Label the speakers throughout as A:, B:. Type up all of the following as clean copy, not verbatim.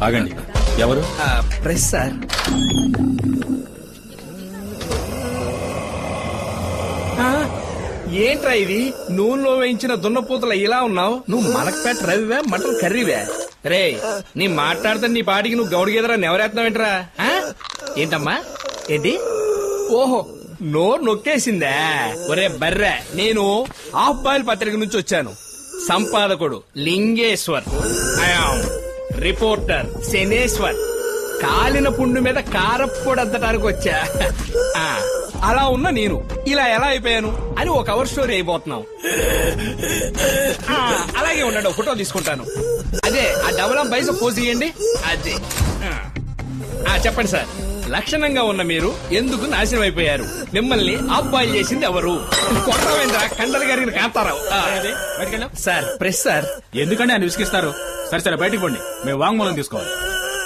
A: ఆగండి. ఎవరు?
B: Press sir. ఏంట్రా ఇది? నూనెలో వేయించిన దున్నపోతుల ఇలా ఉన్నావు. నువ్వు మలక్పేట రవివే, మటన్ కర్రీవే? రే, నీ మాట్లాడితే నీ పాటికి నువ్వు గౌడిగెదరా నెవరేస్తున్నావేంట్రా? ఏంటమ్మా? ఏంటి? ఓహో, నోరు నొక్కేసిందా? ఒరే బర్రె, నేను హాఫ్ బాయిల్ పత్రిక నుంచి వచ్చాను. సంపాదకుడు లింగేశ్వర్, రిపోర్టర్ శనేశ్వర్. కాలిన పుండు మీద కారప్పొడద్దటానికి వచ్చా. అలా ఉన్న నేను ఇలా ఎలా అయిపోయాను అని ఒక కవర్ స్టోరీ అయిపోతున్నావు. అలాగే ఉన్నాడు, ఫోటో తీసుకుంటాను. అదే ఆ డబల్ పైసా పోజ్ ఇయ్యండి. అదే చెప్పండి సార్, లక్షణంగా ఉన్న మీరు ఎందుకు నాశనం అయిపోయారు? మిమ్మల్ని అబ్బాయి చేసింది ఎవరు? కొట్టవేంద్ర కండలు గారిని కాంతారావు. Sir press sir.
A: ఎందుకంటే ఆయన విసిగిస్తారు. సరే సరే బయటికి పోండి, మేము వాంగ్మూలం తీసుకోవాలి.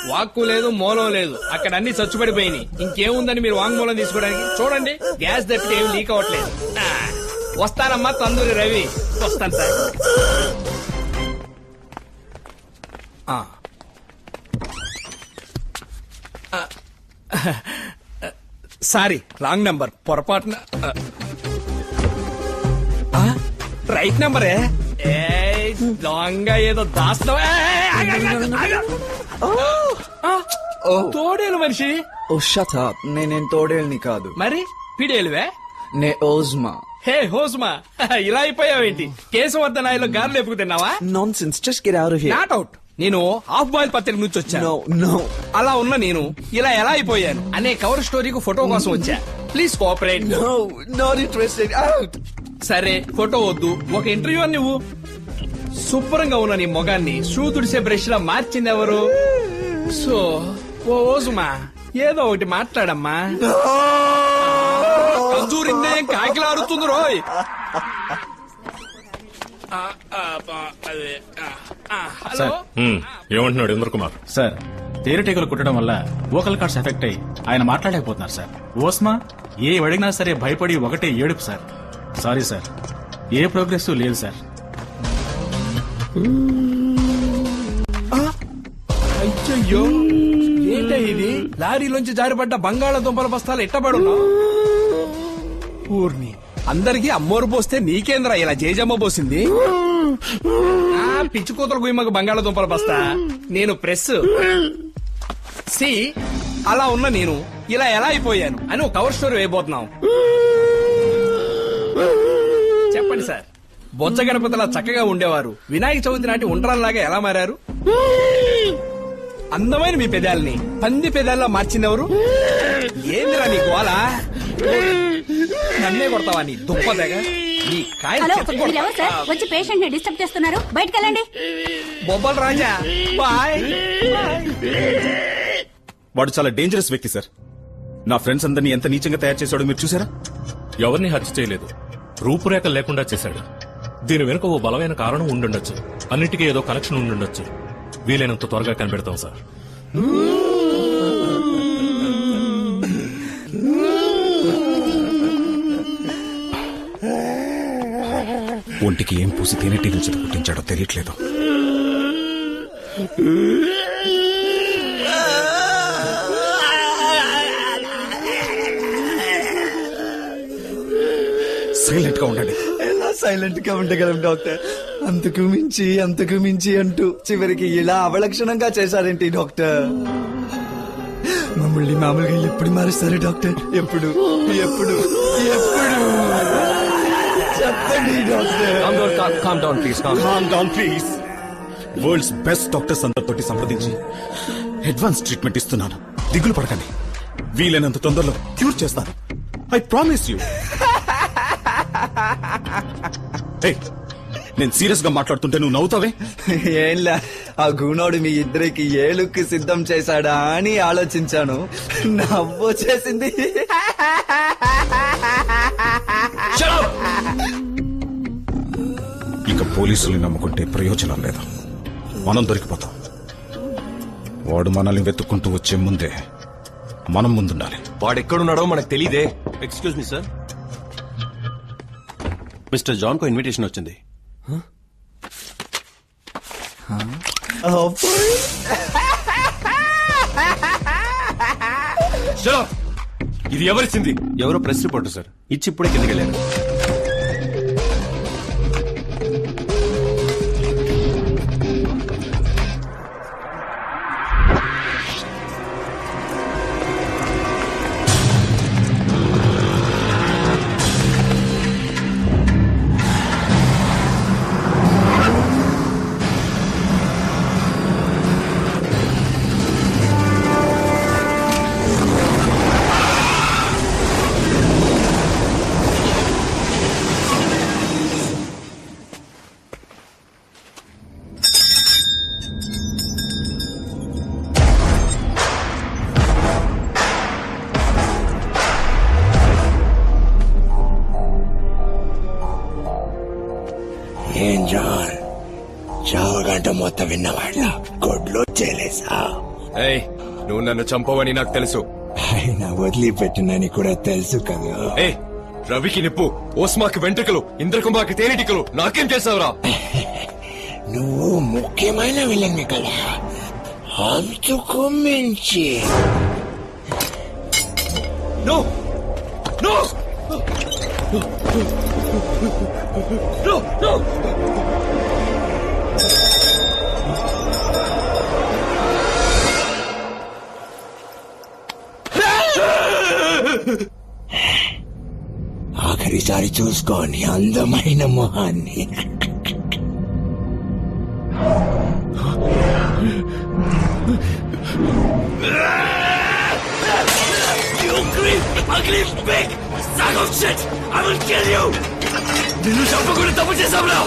B: వాక్కు లేదు, మూలం లేదు, అక్కడ అన్ని చచ్చుపడిపోయినాయి. ఇంకేముందని మీరు వాంగ్మూలం తీసుకోవడానికి? చూడండి, గ్యాస్ తప్పితే ఏమి లీక్ అవ్వట్లేదు. వస్తానమ్మా తందూరి రవి. వస్తాను సార్. Sorry, wrong number. పొరపాటున రైట్ నంబరే. దొంగ ఏదో దాస్తావా? తోడేలు మనిషి.
C: ఓ షట్ అప్, నేనేం తోడేల్ని కాదు.
B: మరి పిడేలువే?
C: నే ఓజ్మా.
B: హే హోజ్మా, ఇలా అయిపోయావేంటి? కేశవర్ధనాయలో గారెలు ఎప్పుకు తిన్నావా?
C: Nonsense, just get out of here.
B: Not out. నేను హాఫ్ బాయిల్ పత్రిక నుంచి వచ్చాను. అలా ఉన్న నేను ఇలా ఎలా అయిపోయాను అనే కవర్ స్టోరీకి ఫోటో కోసం వచ్చా. Please cooperate.
C: Not interested. Out.
B: సరే, ఫోటో వద్దు, ఒక ఇంటర్వ్యూ అని నువ్వు. శుభ్రంగా ఉన్న నీ మొగాన్ని షూ తుడిసే బ్రష్ లా మార్చింది ఎవరు? సో ఓజుమా, ఏదో ఒకటి మాట్లాడమ్మా. కంజూరిందే కాకిలారుతుంది రోయ్. హలో,
D: ఏమంటున్నాడు ఇంద్ర కుమార్?
A: సార్, తేనెటీగలు కుట్టడం వల్ల వోకల్ కార్డ్స్ ఎఫెక్ట్ అయ్యి ఆయన మాట్లాడలేకపోతున్నారు సార్. ఓస్మా ఏ అడిగినా సరే భయపడి ఒకటే ఏడుపు సార్. సారీ సార్, ఏ ప్రోగ్రెస్ లేదు సార్.
B: అయ్యో, ఏంటో ఇది? లారీలోంచి జారిపడ్డ బంగాళాదుంపల బస్తాలు ఎట్టబడున్నా? ఊర్ని అందరికీ అమ్మోరు పోస్తే నీకేంద్రా ఇలా జేజమ్మ పోసింది? పిచ్చి కూతురు గుయ్యమ్మకు బంగాళాదుంపల బస్తా. నేను ప్రెస్. సి, అలా ఉన్న నేను ఇలా ఎలా అయిపోయాను అని ఒక కవర్ స్టోరీ వేయబోతున్నాం. చెప్పండి సార్. బొజ్జ గణపతిలా చక్కగా ఉండేవారు వినాయక చవితి నాటి ఉండ్రాల్లాగా ఎలా మారారు? అందమైన మీ పెదాలని పంది పెదాల్లా మార్చిందెవరు? ఏందిరా నీ గోల? నన్నే కొడతావా నీ దుప్పదగా? నీ
E: వచ్చి పేషెంట్ ని డిస్టర్బ్ చేస్తున్నారు, బయటకు వెళ్ళండి.
B: బొబ్బల్ రాజా, బాయ్.
F: వాడు చాలా డేంజరస్ వ్యక్తి సార్. నా ఫ్రెండ్స్ అందరినీ ఎంత నీచంగా తయారు చేశాడో మీరు చూసారా?
D: ఎవరిని హత్య చేయలేదు, రూపురేఖలు లేకుండా చేశాడు. దీని వెనుక ఓ బలమైన కారణం ఉండుండొచ్చు. అన్నిటికీ ఏదో కనెక్షన్ ఉండుండొచ్చు. వీలైనంత త్వరగా కనిపెడతాం సార్.
F: ఒంటికి ఏం పూసి తేనెటీగలు చేత పుట్టించాడో తెలియట్లేదు. సైలెంట్ గా ఉండండి.
C: ఎలా సైలెంట్ గా ఉండగలం డాక్టర్? అంతకు మించి అంటూ చివరికి ఇలా అవలక్షణంగా చేశారేంటి డాక్టర్? మమ్మల్ని మామూలుగా ఎప్పుడు మారుస్తారు డాక్టర్? ఎప్పుడు చెప్పండి doctor.
F: Calm down please. World's best doctors అందరితోటి సంప్రదించి అడ్వాన్స్ ట్రీట్మెంట్ ఇస్తున్నాను. దిగులు పడకండి, వీలైనంత తొందరలో క్యూర్ చేస్తాను. I promise you. నేను సీరియస్ గా మాట్లాడుతుంటే నువ్వు నవ్వుతావే?
C: ఏంలా, ఆ గూనోడు మీ ఇద్దరికి ఏ లుక్ సిద్ధం చేశాడా అని ఆలోచించాను, నవ్వొచ్చేసింది.
F: ఇక పోలీసుల్ని నమ్ముకుంటే ప్రయోజనం లేదు, మనం దొరికిపోతాం. వాడు మనల్ని వెతుక్కుంటూ వచ్చే ముందే మనం ముందుండాలి.
G: వాడెక్కడున్నాడో మనకు తెలీదే. Excuse me sir, mister John కో ఇన్విటేషన్ వచ్చింది. ఇది ఎవరిచ్చింది? ఎవరో ప్రెస్ రిపోర్టర్ సార్, ఇచ్చి ఇప్పుడే కిందకి వెళ్ళారు.
H: ఏం జాన్, చావగంట మొత్తం విన్నవాళ్ళ గొడ్లో చేలేసా?
G: నువ్వు నన్ను చంపవని నాకు తెలుసు.
H: ఆయన వదిలిపెట్టినని కూడా తెలుసు కదా.
G: రవికి నిప్పు, ఓస్మాకి వెంట్రుకలు, ఇంద్రకుంభాకి తేనెటికలు, నాకేం చేసావురా?
H: నువ్వు ముఖ్యమైన విలన్ కదా, అంతకు మించి.
G: No no no no.
H: ఆఖరిసారి చూసుకోని అందమైన మొహాన్ని.
G: నిన్ను చంపకుండా తప్పు చేశావురా?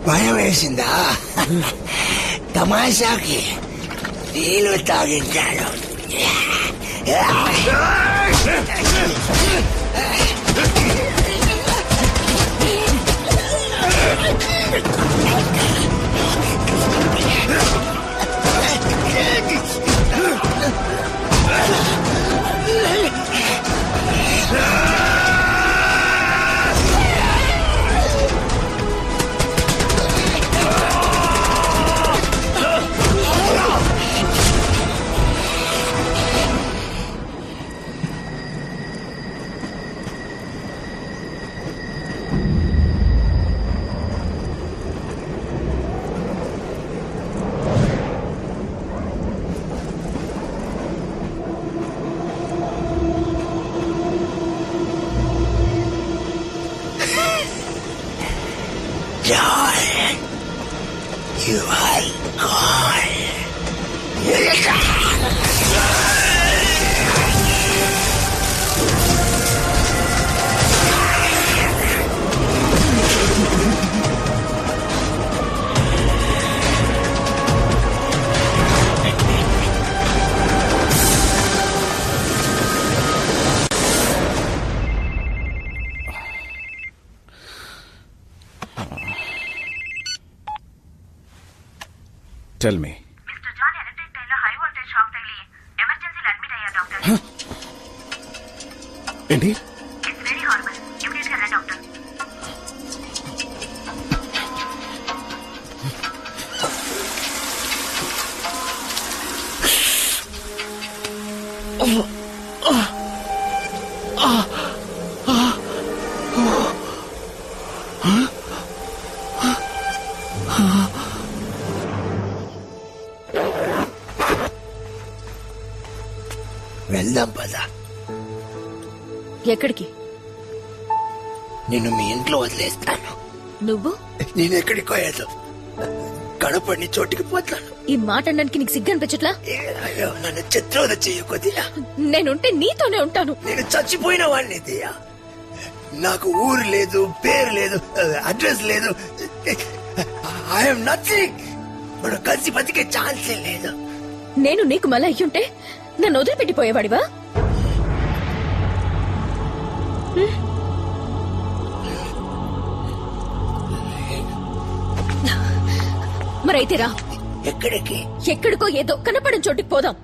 H: భయం వేసిందా? తమాషాకి నీళ్ళు తాగించాడు. Joy, you are gone.
F: Tell me.
I: Mr. John electric టైర్లో హై వోల్టేజ్ షాక్ తగిలి ఎమర్జెన్సీలో అడ్మిట్ అయ్యారు డాక్టర్.
F: ఏంటి?
I: It's very హార్బుల్. ఇమిడియట్ గా రండి డాక్టర్.
H: వెళ్దాం పద.
J: ఎక్కడికి?
H: నిన్ను మీ ఇంట్లో వదిలేస్తాను.
J: నువ్వు?
H: నేను ఎక్కడికి పోయాను, కడపని చోటికి పోతాను.
J: ఈ మాట అనడానికి నీకు సిగ్గు అనిపించట్లా?
H: అయ్యో, నన్ను చిత్రోద చెయ్యకొద్దియా.
J: నేనుంటే నీతోనే ఉంటాను.
H: నేను చచ్చిపోయిన వాడిని దియా. నాకు ఊరు లేదు, పేరు లేదు, అడ్రస్ లేదు. I'm nothing. మనం కలిసి బతికే ఛాన్సే లేదు.
J: నేను నీకు మళ్ళీ అయ్యుంటే నన్ను వదిలిపెట్టిపోయేవాడివా? మరైతే రా.
H: ఎక్కడికి?
J: ఎక్కడికో ఏదో కనపడిన చోటికి పోదాం.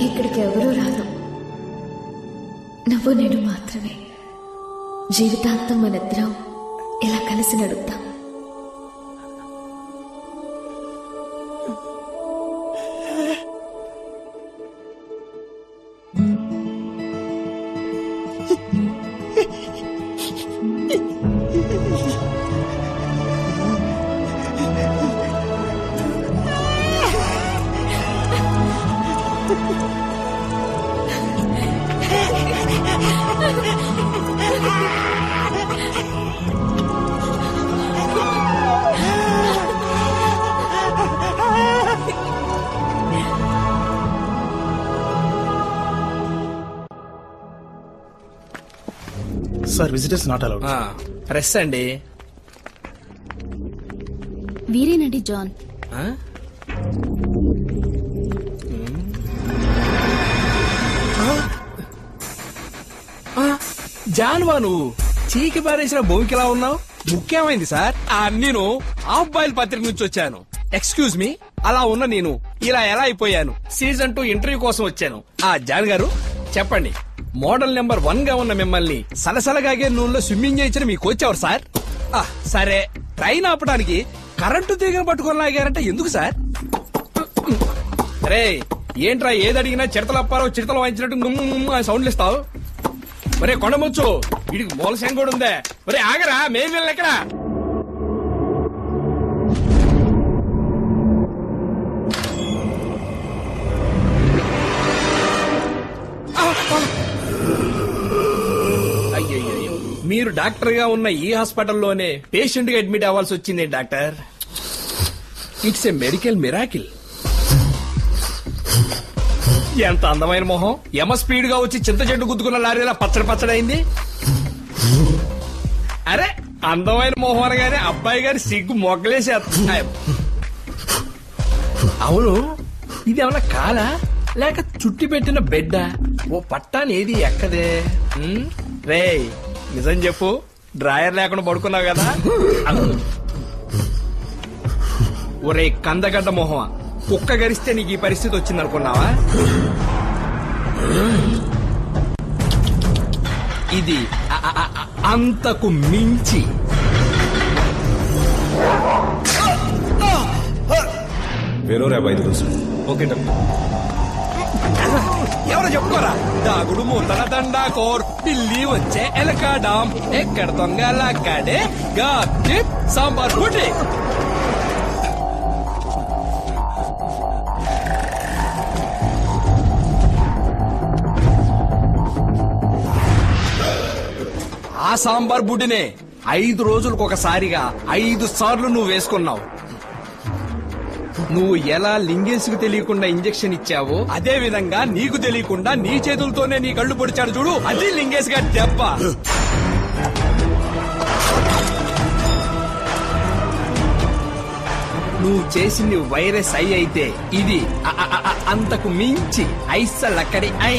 J: ఇక్కడికి ఎవరూ రాను. నువ్వు నేను మాత్రమే. జీవితాంతం మనిద్దరం ఇలా కలిసి నడుద్దాం.
A: Sir, visitors not allowed.
B: Press అండి.
E: వీరేనండి జాన్.
B: జాన్వా, నువ్వు చీకి పారేసిన భూమికిలా ఉన్నావు. ముఖ్యమైంది సార్. నేను హాఫ్ బాయిల్ పత్రిక నుంచి వచ్చాను. ఎక్స్క్యూజ్ మీ, అలా ఉన్న నేను ఇలా ఎలా అయిపోయాను? సీజన్ 2 ఇంటర్వ్యూ కోసం వచ్చాను. జాన్ గారు చెప్పండి, మోడల్ నెంబర్ 1 గా ఉన్న మిమ్మల్ని సలసలగాగే నూనెలో స్విమ్మింగ్ చేయించిన మీ కోచ్ ఎవరు సార్? సరే, ట్రైన్ ఆపడానికి కరెంటు తీగను పట్టుకొని లాగారంటే ఎందుకు సార్? రే, ఏంట్రా ఏదడిగినా చిడతలప్పారో చిడతలు వాయించినట్టు సౌండ్లు ఇస్తావు? ఒరే కొండముచ్చు, వీడికి మూలశం కూడా ఉందే. ఒరే ఆగరా, మెయిన్ వెళ్ళి ఎక్కడా? అయ్యయ్యో, మీరు డాక్టర్ గా ఉన్న ఈ హాస్పిటల్లోనే పేషెంట్ గా అడ్మిట్ అవ్వాల్సి వచ్చింది doctor. It's a medical miracle. ఎంత అందమైన మొహం ఎమ స్పీడ్ గా వచ్చి చింత చెట్టు గుద్దుకున్న లారీలా పచ్చడి పచ్చడైంది. అరే అందమైన మొహం అనగానే అబ్బాయి గారి సిగ్గు మొగ్గలేసేస్తా. అవును ఇది ఏమన్నా కాలా లేక చుట్టి పెట్టిన బెడ్డా? ఓ పట్టాని ఏది ఎక్కదే. రేయ్ నిజం చెప్పు, డ్రాయర్ లేకుండా పడుకున్నావు కదా? ఒరే కందగడ్డ మొహమా, కుక్క గరిస్తే నీకు ఈ పరిస్థితి వచ్చిందనుకున్నావా? ఇది అంతకు మించి.
F: వేరే 5 రోజులు.
B: Okay doctor. ఎవరో చెప్పుకోరా. దాగుడు మూతల దండాకోర్ ఢిల్లీ వచ్చే ఎలకాడాం ఎక్కడ దొంగలాడే గాడి సాంబార్ పుట్టి. ఆ సాంబార్ బుడ్డినే 5 రోజులకు ఒకసారిగా 5 సార్లు నువ్వు వేసుకున్నావు. నువ్వు ఎలా లింగేష్కు తెలియకుండా ఇంజెక్షన్ ఇచ్చావో అదే విధంగా నీకు తెలియకుండా నీ చేతులతోనే నీ కళ్ళు పొడిచాడు చూడు, అది లింగేష్ గారి దెబ్బ. నువ్వు చేసింది వైరస్ ఐ అయితే ఇది అంతకు మించి ఐసలక్కడి ఐ.